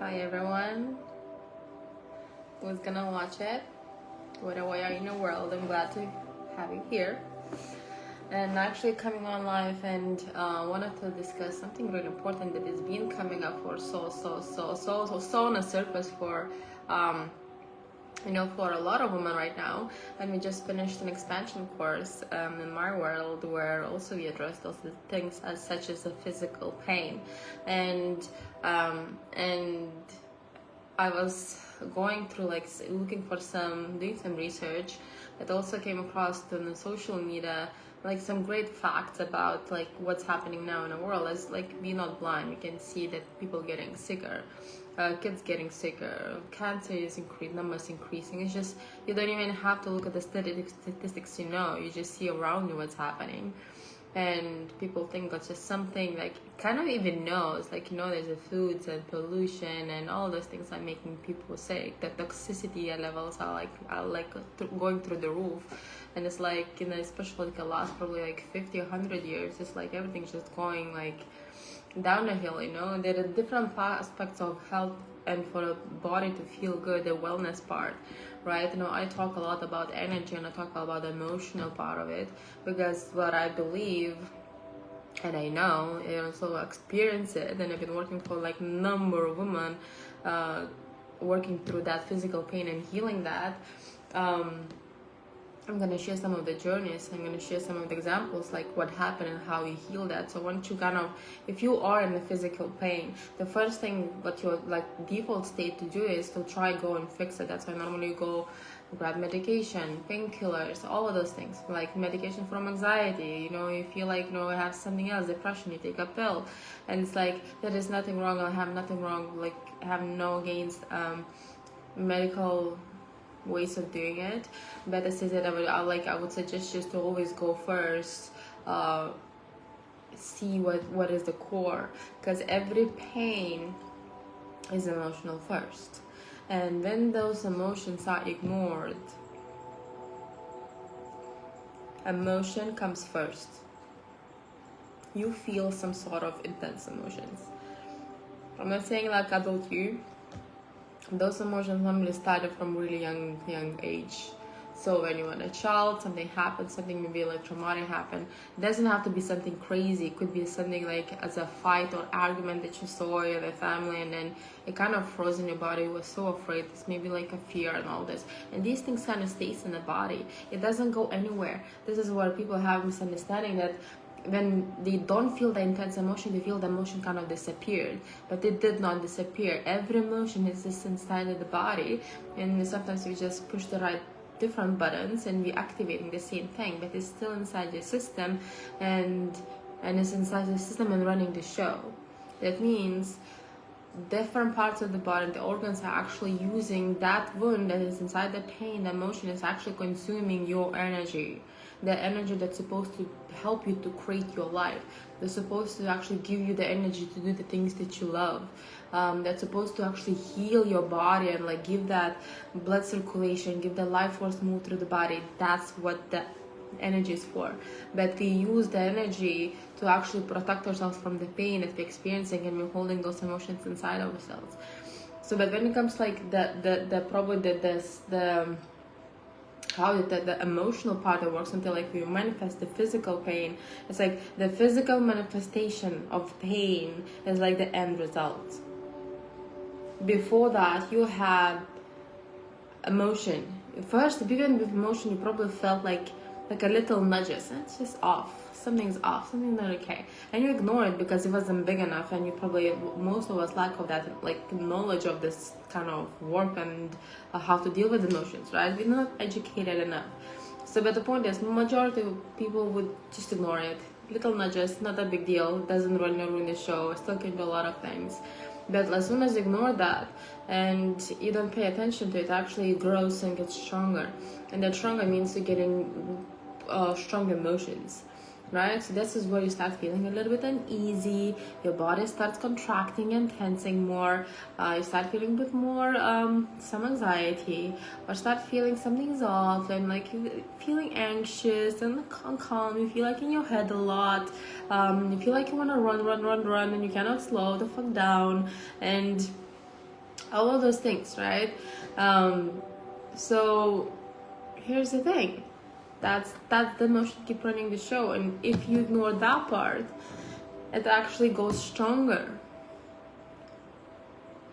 Hi everyone who's gonna watch it. Wherever you are in the world, I'm glad to have you here. And actually coming on live and wanted to discuss something really important that has been coming up for so on the surface for for a lot of women right now. And we just finished an expansion course in my world where also we address those things as such as the physical pain. And I was going through looking for doing some research. It also came across on the social media some great facts about what's happening now in the world. As we're not blind, we can see that people getting sicker, kids getting sicker, cancer is numbers increasing. It's just you don't even have to look at the statistics. You just see around you what's happening. And people think that's just something kind of even knows, there's the foods and pollution and all those things are making people sick. The toxicity levels are going through the roof. And it's especially the last probably 50 or 100 years, it's everything's just going down the hill. There are different aspects of health and for the body to feel good, the wellness part, right? I talk a lot about energy and I talk about the emotional part of it, because what I believe and I know and also experience it, and I've been working for number of women working through that physical pain and healing that. I'm going to share some of the journeys. I'm going to share some of the examples, what happened and how you heal that. So once you if you are in the physical pain, the first thing what your default state to do is to try go and fix it. That's why normally you go grab medication, painkillers, all of those things, medication from anxiety. You feel you have something else, depression, you take a pill, and it's there is nothing wrong. I have nothing wrong. I have no against medical ways of doing it, but I say that I would suggest just to always go first, see what is the core, because every pain is emotional first, and when those emotions are ignored, emotion comes first. You feel some sort of intense emotions. I'm not saying adult you. Those emotions normally started from really young age. So when you were a child, something happened, something maybe traumatic happened. It doesn't have to be something crazy. It could be something as a fight or argument that you saw in the family, and then it kind of froze in your body. You were so afraid. It's maybe a fear and all this. And these things kind of stays in the body. It doesn't go anywhere. This is where people have misunderstanding that when they don't feel the intense emotion, they feel the emotion kind of disappeared, but it did not disappear. Every emotion is just inside of the body, and sometimes we just push the right different buttons and we're activating the same thing, but it's still inside your system, and it's inside the system and running the show. That means different parts of the body, the organs are actually using that wound that is inside the pain. The emotion is actually consuming your energy, the energy that's supposed to help you to create your life. They're supposed to actually give you the energy to do the things that you love. That's supposed to actually heal your body and give that blood circulation, give the life force move through the body. That's what the energy is for. But we use the energy to actually protect ourselves from the pain that we're experiencing, and we're holding those emotions inside ourselves. So but when it comes how the emotional part that works until we manifest the physical pain, it's the physical manifestation of pain is the end result. Before that you had emotion. First, even with emotion, you probably felt like a little nudges. It's just off. Something's off. Something's not okay. And you ignore it because it wasn't big enough, and you probably, most of us lack of that knowledge of this kind of work and how to deal with emotions, right? We're not educated enough. So but the point is, majority of people would just ignore it. Little nudges, not a big deal, doesn't really ruin the show, still can do a lot of things. But as soon as you ignore that and you don't pay attention to it, actually it grows and gets stronger. And that stronger means you're getting strong emotions, right? So this is where you start feeling a little bit uneasy. Your body starts contracting and tensing more. You start feeling a bit more some anxiety, or start feeling something's off, and feeling anxious and calm. You feel in your head a lot. You feel you want to run, and you cannot slow the fuck down. And all of those things, right? So here's the thing, that's the emotion keep running the show, and if you ignore that part, it actually goes stronger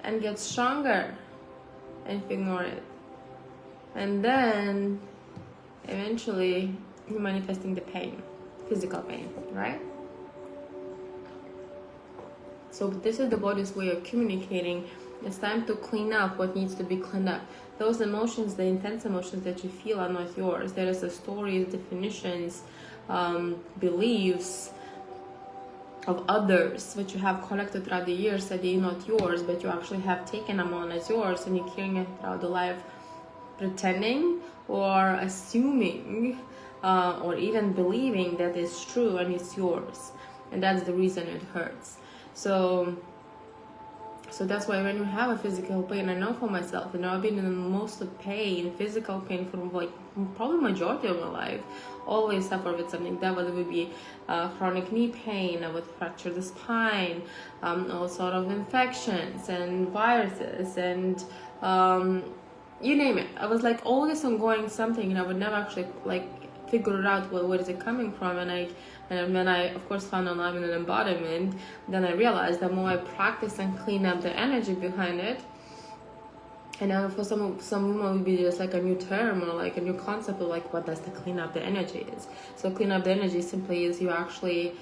and gets stronger, and if you ignore it, and then eventually you're manifesting the pain, physical pain, right? So this is the body's way of communicating. It's time to clean up what needs to be cleaned up. Those emotions, the intense emotions that you feel, are not yours. There is the stories, definitions, beliefs of others which you have collected throughout the years that they're not yours, but you actually have taken them on as yours, and you're carrying it throughout the life, pretending or assuming or even believing that it's true and it's yours, and that's the reason it hurts. So that's why when you have a physical pain, I know for myself, I've been in the most of pain, physical pain, for like probably majority of my life. Always suffer with something. That would be chronic knee pain. I would fracture the spine, all sort of infections and viruses, and you name it. I was like always ongoing something, and I would never actually like figure it out, where is it coming from. And when I of course found alignment and embodiment, then I realized the more I practice and clean up the energy behind it, and now for some women would be just like a new term or like a new concept of like what does the clean up the energy is. So clean up the energy simply is you actually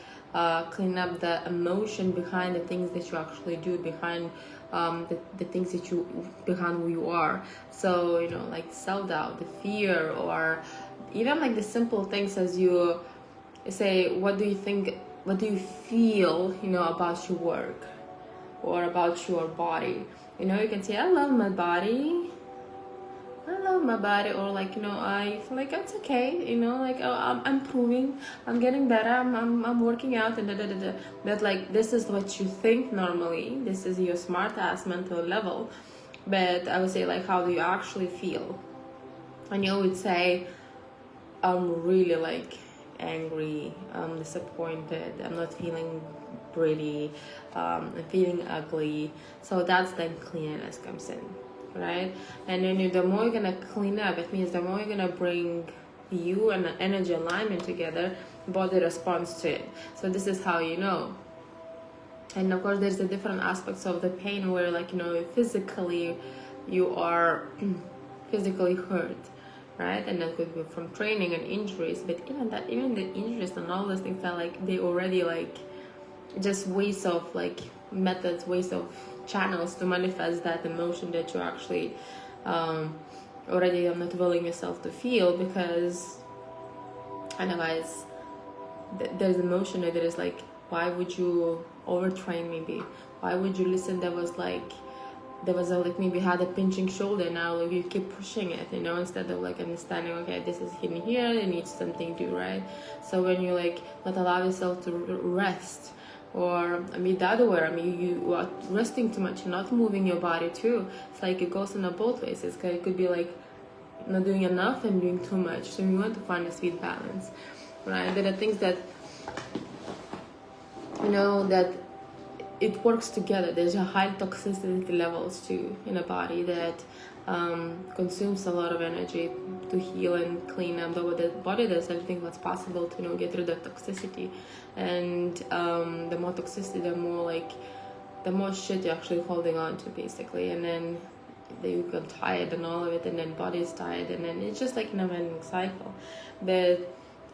clean up the emotion behind the things that you actually do, behind the things that you, behind who you are. So like self-doubt, the fear, or even like the simple things as you say, what do you think, what do you feel, about your work or about your body. You can say, I love my body, or like, I feel like it's okay, like, oh, I'm improving, I'm getting better, I'm working out, and But like, this is what you think normally, this is your smart ass mental level. But I would say, like, how do you actually feel? And you would say, I'm really like angry, I'm disappointed, I'm not feeling pretty, I'm feeling ugly. So that's then cleanliness comes in, right? And then the more you're gonna clean up, it means the more you're gonna bring you and the energy alignment together, body responds to it. So this is how you know. And of course there's the different aspects of the pain where, like, physically you are physically hurt, right? And that could be from training and injuries. But even the injuries and all those things are like, they already like just ways of like methods, ways of channels to manifest that emotion that you actually already are not willing yourself to feel, because otherwise there's emotion that is like, why would you overtrain? Maybe why would you listen? There was like maybe had a pinching shoulder, now like you keep pushing it, instead of like understanding, okay, this is hitting here, it needs something to, right? So when you like not allow yourself to rest, or the other way, you are resting too much, you're not moving your body too. It's like it goes in both ways. It could be like not doing enough and doing too much. So you want to find a sweet balance, right? There are things that that it works together. There's a high toxicity levels too in a body that consumes a lot of energy to heal and clean up. The body does everything that's possible to get rid of toxicity, and the more toxicity, the more shit you're actually holding on to, basically. And then you get tired and all of it, and then body's tired, and then it's just like a never-ending cycle. But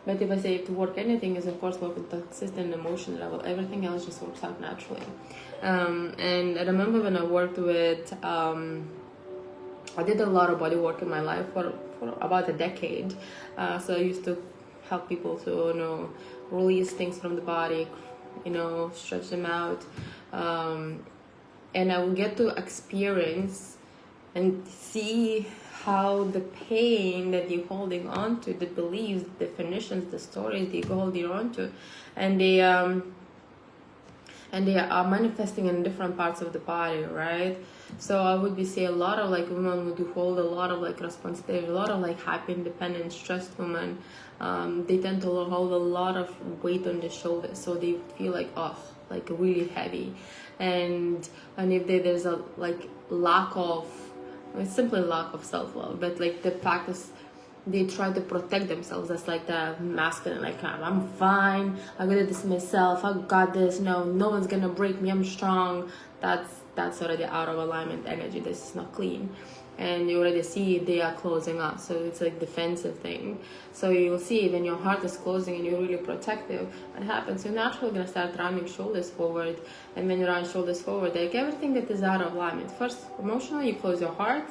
if I say to work anything, is of course work with toxicity and emotion level. Everything else just works out naturally. And I remember when I worked with, I did a lot of body work in my life for about a decade. So I used to help people to release things from the body, stretch them out, and I would get to experience and see how the pain that you're holding on to, the beliefs, the definitions, the stories that you're holding on to, and they are manifesting in different parts of the body, right? So I would say a lot of like women would hold a lot of like responsibility, a lot of like happy, independent, stressed women. They tend to hold a lot of weight on their shoulders, so they feel like, oh, like really heavy. And if there's a like lack of, it's simply lack of self-love, but like the fact is they try to protect themselves. That's like the masculine, like I'm fine, I got this myself, I got this, no one's gonna break me, I'm strong. That's already out of alignment energy. This is not clean, and you already see they are closing up, so it's like defensive thing. So you'll see when your heart is closing and you're really protective, what happens, you're naturally gonna start rounding shoulders forward. And when you round shoulders forward, like everything that is out of alignment, first emotionally you close your heart,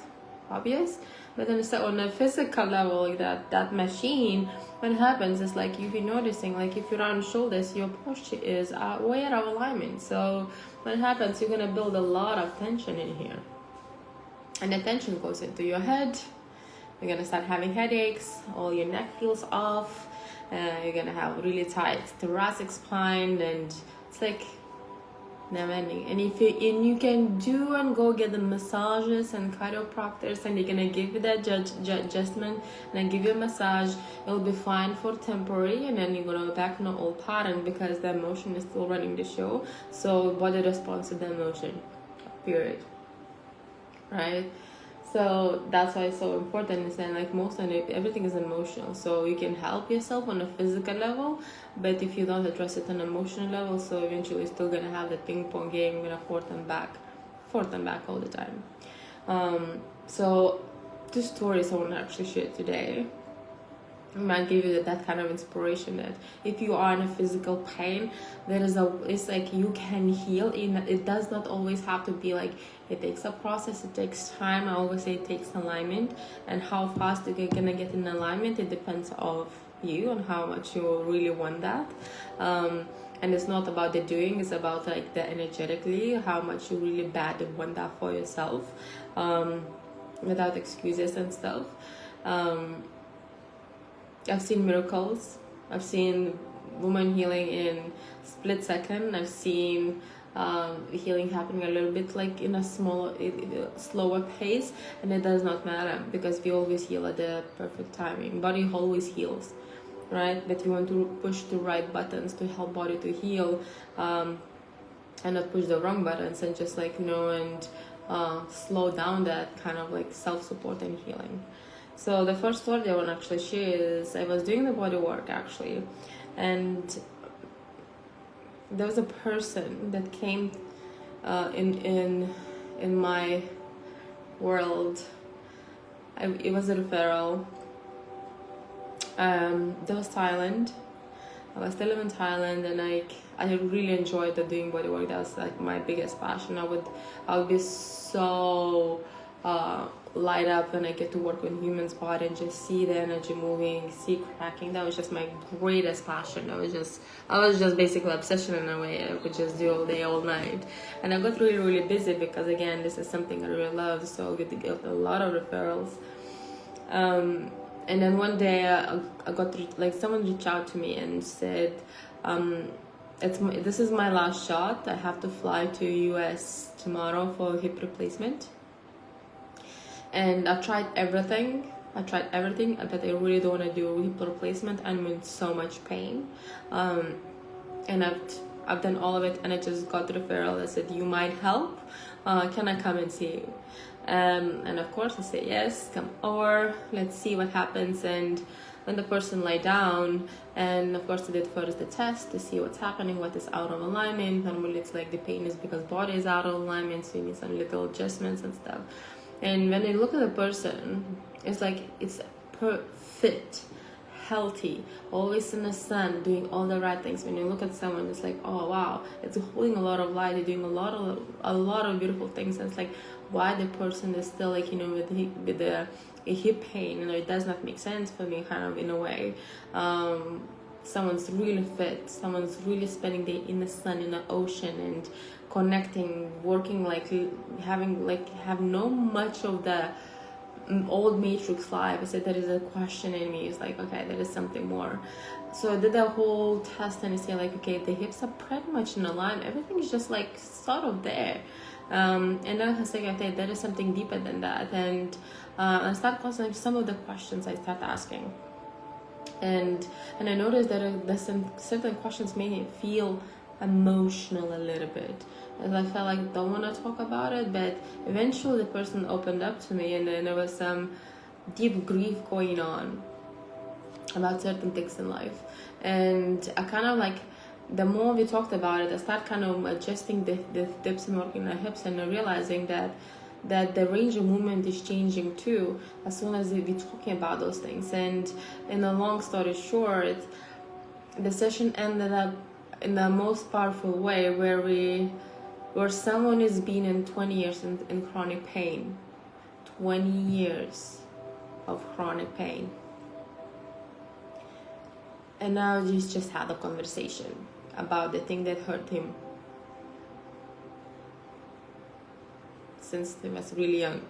obvious, but then on a physical level, like that machine, what happens is like you've been noticing, like if you round shoulders, your posture is way out of alignment. So what happens, you're gonna build a lot of tension in here, and the tension goes into your head. You're gonna start having headaches, all your neck feels off, you're gonna have really tight thoracic spine, and it's like never ending. And you can do and go get the massages and chiropractors, and they're gonna give you that adjustment and then give you a massage. It'll be fine for temporary, and then you're gonna go back in the old pattern because the emotion is still running the show. So body responds to the emotion, period. Right? So that's why it's so important. Is that like most of it, everything is emotional. So you can help yourself on a physical level, but if you don't address it on an emotional level, so eventually you're still gonna have the ping pong game. You're gonna forth and back all the time. So two stories I want to actually share today. I might give you that kind of inspiration that if you are in a physical pain, it's like you can heal. It does not always have to be like, it takes a process, it takes time. I always say it takes alignment, and how fast you're gonna get in alignment, it depends of you and how much you really want that. And it's not about the doing, it's about like the energetically, how much you really badly want that for yourself, without excuses and stuff. I've seen miracles. I've seen women healing in split second. I've seen healing happening a little bit like in a slower pace, and it does not matter because we always heal at the perfect timing. Body always heals, right? But you want to push the right buttons to help body to heal, and not push the wrong buttons, and just like and slow down that kind of like self-support and healing. So the first story I want to actually share is I was doing the body work actually, and there was a person that came in my world. It was a referral. That was Thailand. I was still in Thailand, and I really enjoyed doing body work. That was like my biggest passion. I would be so light up when I get to work with humans' body and just see the energy moving, see cracking. That was just my greatest passion. I was just basically obsession in a way. I could just do all day, all night. And I got really, really busy because again, this is something I really love. So I get to get a lot of referrals. And then one day I got someone reached out to me and said, this is my last shot. I have to fly to US tomorrow for hip replacement. And I tried everything, but I really don't want to do hip replacement. I'm in so much pain. And I've done all of it, and I just got the referral that said, you might help. Can I come and see you? And of course I said, yes, come over, let's see what happens. And when the person lay down, and of course I did first the test to see what's happening, what is out of alignment. Normally it's like the pain is because body is out of alignment, so you need some little adjustments and stuff. And when you look at the person, it's like it's fit, healthy, always in the sun, doing all the right things. When you look at someone, it's like, oh wow, it's holding a lot of light, they're doing a lot of beautiful things. And it's like, why the person is still like with the hip pain? It does not make sense for me, kind of in a way. Someone's really fit, someone's really spending the day in the sun, in the ocean, and connecting, working, have no much of the old matrix life. I said there is a question in me. It's like, okay, there is something more. So I did the whole test, and I say like, okay, the hips are pretty much in alignment. Everything is just like sort of there. And then I was like, okay, there is something deeper than that. And I start constantly some of the questions I start asking. And I noticed that there's some certain questions made me feel emotional a little bit. And I felt like I don't want to talk about it, but eventually the person opened up to me, and then there was some deep grief going on about certain things in life. And I kind of like, the more we talked about it, I started kind of adjusting the dips and working the hips, and realizing that the range of movement is changing too as soon as we're talking about those things. And in a long story short, the session ended up in the most powerful way, where someone has been in 20 years in chronic pain. 20 years of chronic pain. And now he's just had a conversation about the thing that hurt him since he was really young.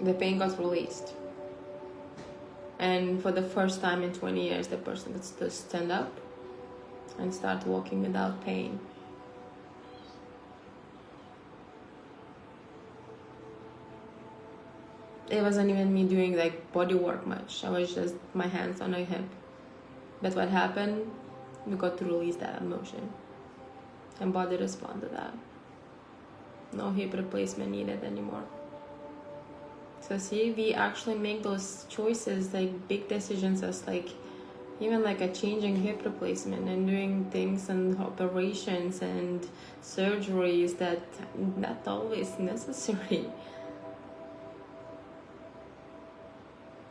The pain got released. And for the first time in 20 years, the person gets to stand up and start walking without pain. It wasn't even me doing like body work much. I was just my hands on her hip. But what happened? We got to release that emotion. And body responded to that. No hip replacement needed anymore. So see, we actually make those choices, like big decisions, as like even like a changing hip replacement and doing things and operations and surgeries that not always necessary.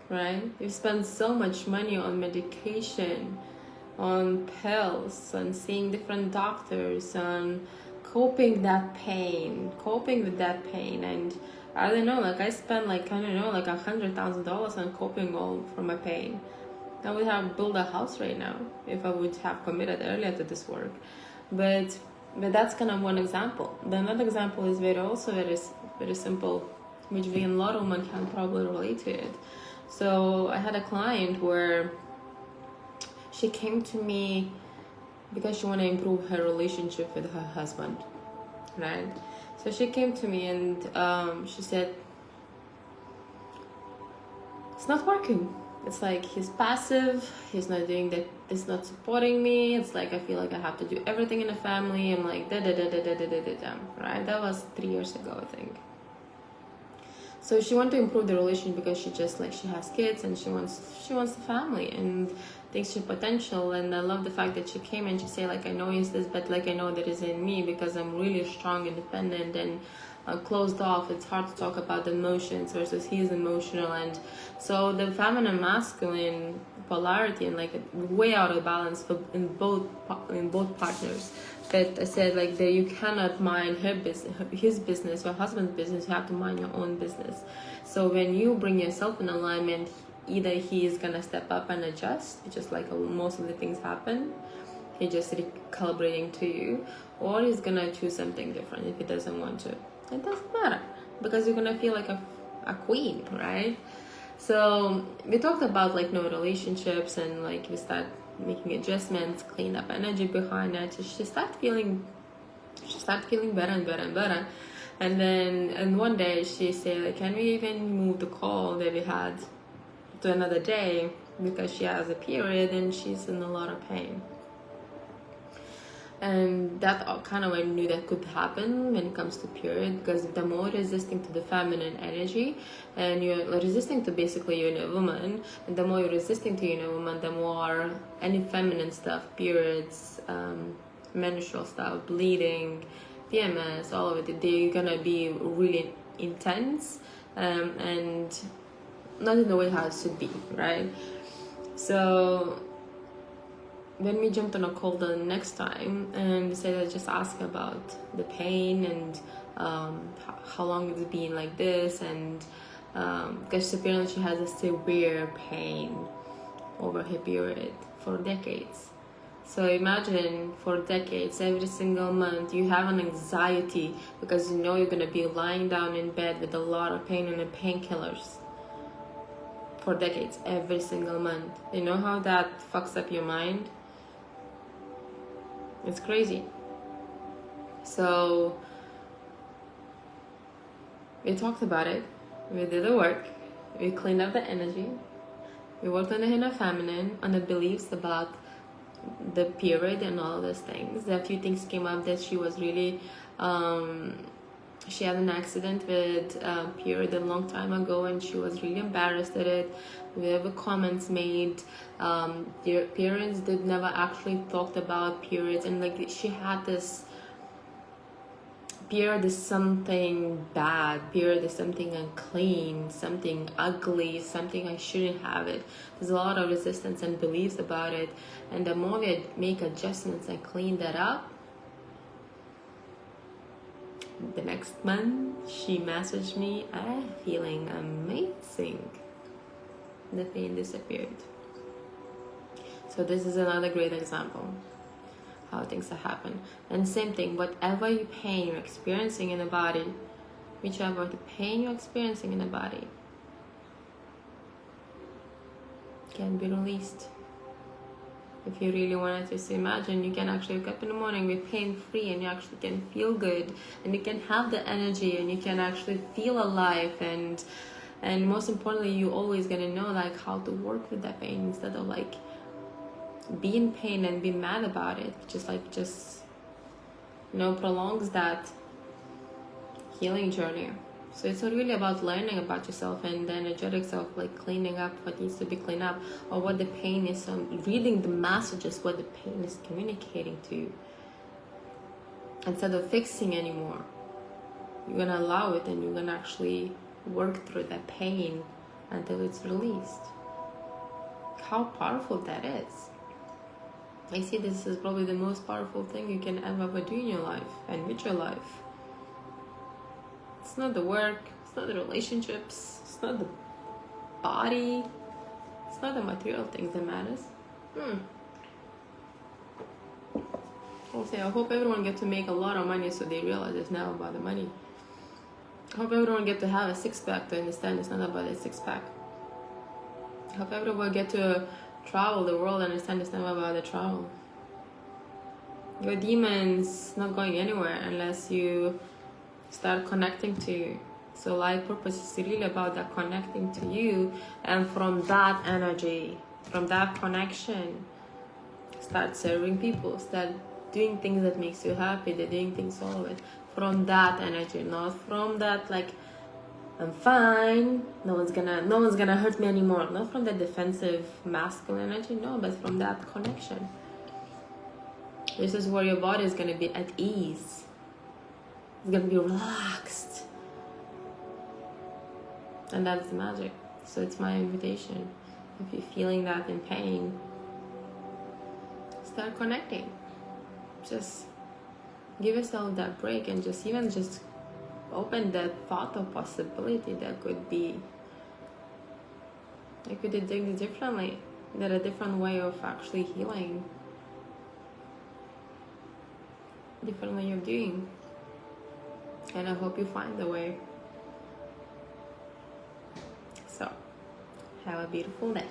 Right? You spend so much money on medication, on pills, on seeing different doctors, on coping with that pain. And I don't know, like I spent like, I don't know, like $100,000 on coping all for my pain. I would have built a house right now if I would have committed earlier to this work. But that's kind of one example. The another example is very simple, which we, a lot of women can probably relate to it. So I had a client where she came to me because she wanted to improve her relationship with her husband, right? So she came to me and she said, it's not working. It's like he's passive, he's not doing that, he's not supporting me. It's like I feel like I have to do everything in the family. I'm like, right? That was 3 years ago, I think. So she wanted to improve the relationship because she has kids and she wants the family and thinks she potential. And I love the fact that she came and she said, like, I know it's this, but like I know that is in me because I'm really strong, independent, and closed off. It's hard to talk about the emotions versus he's emotional. And so the feminine masculine polarity and like way out of balance in both partners. But I said, like, that you cannot mind his business, your husband's business. You have to mind your own business. So when you bring yourself in alignment, either he is gonna step up and adjust, just like most of the things happen, he just recalibrating to you, or he's gonna choose something different if he doesn't want to. It doesn't matter because you're gonna feel like a queen, right? So we talked about like no relationships and like we start making adjustments, clean up energy behind it. So she started feeling better and better and better. And one day she said, like, can we even move the call that we had to another day because she has a period and she's in a lot of pain. And that kind of I knew that could happen when it comes to period, because the more resisting to the feminine energy and you're resisting to basically you're a woman, and the more you're resisting to you're a woman, the more any feminine stuff, periods, menstrual stuff, bleeding, PMS, all of it, they're gonna be really intense and not in the way how it should be, right? So when we jumped on a call the next time and we said, just ask about the pain and how long it's been like this, and because apparently she has a severe pain over her period for decades. So imagine for decades, every single month you have an anxiety because you know you're gonna be lying down in bed with a lot of pain and painkillers for decades, every single month. You know how that fucks up your mind? It's crazy. So we talked about it, we did the work, we cleaned up the energy, we worked on the inner feminine, on the beliefs about the period and all those things. A few things came up that she was really she had an accident with period a long time ago, and she was really embarrassed at it. There were comments made. Their parents did never actually talked about periods, and like she had this period is something bad, period is something unclean, something ugly, something I shouldn't have it. There's a lot of resistance and beliefs about it, and the more we make adjustments and clean that up, the next month she messaged me, I'm feeling amazing. The pain disappeared. So this is another great example how things have happened. And same thing, whatever you pain you're experiencing in the body, whichever the pain you're experiencing in the body can be released. If you really wanted to imagine, you can actually wake up in the morning with pain free, and you actually can feel good, and you can have the energy, and you can actually feel alive, and most importantly, you always gonna know like how to work with that pain instead of like be in pain and be mad about it. Just prolongs that healing journey. So it's really about learning about yourself and the energetic self, like cleaning up what needs to be cleaned up, or what the pain is, reading the messages, what the pain is communicating to you. Instead of fixing anymore, you're gonna allow it, and you're gonna actually work through that pain until it's released. How powerful that is. I see this is probably the most powerful thing you can ever do in your life and with your life. It's not the work, it's not the relationships, it's not the body, it's not the material things that matters. I'll say, I hope everyone gets to make a lot of money so they realize it's not about the money. I hope everyone gets to have a six-pack to understand it's not about a six-pack. I hope everyone gets to travel the world and understand it's not about the travel. Your demon's not going anywhere unless you start connecting to you. So life purpose is really about that connecting to you, and from that energy, from that connection, start serving people, start doing things that makes you happy, they're doing things all of it. From that energy, not from that like I'm fine, no one's gonna hurt me anymore. Not from that defensive masculine energy, no, but from that connection. This is where your body is gonna be at ease. It's gonna be relaxed. And that's the magic. So it's my invitation. If you're feeling that in pain, start connecting. Just give yourself that break, and just open that thought of possibility that could be, I could do things differently, that a different way of actually healing, different way of doing. And I hope you find the way. So, have a beautiful day.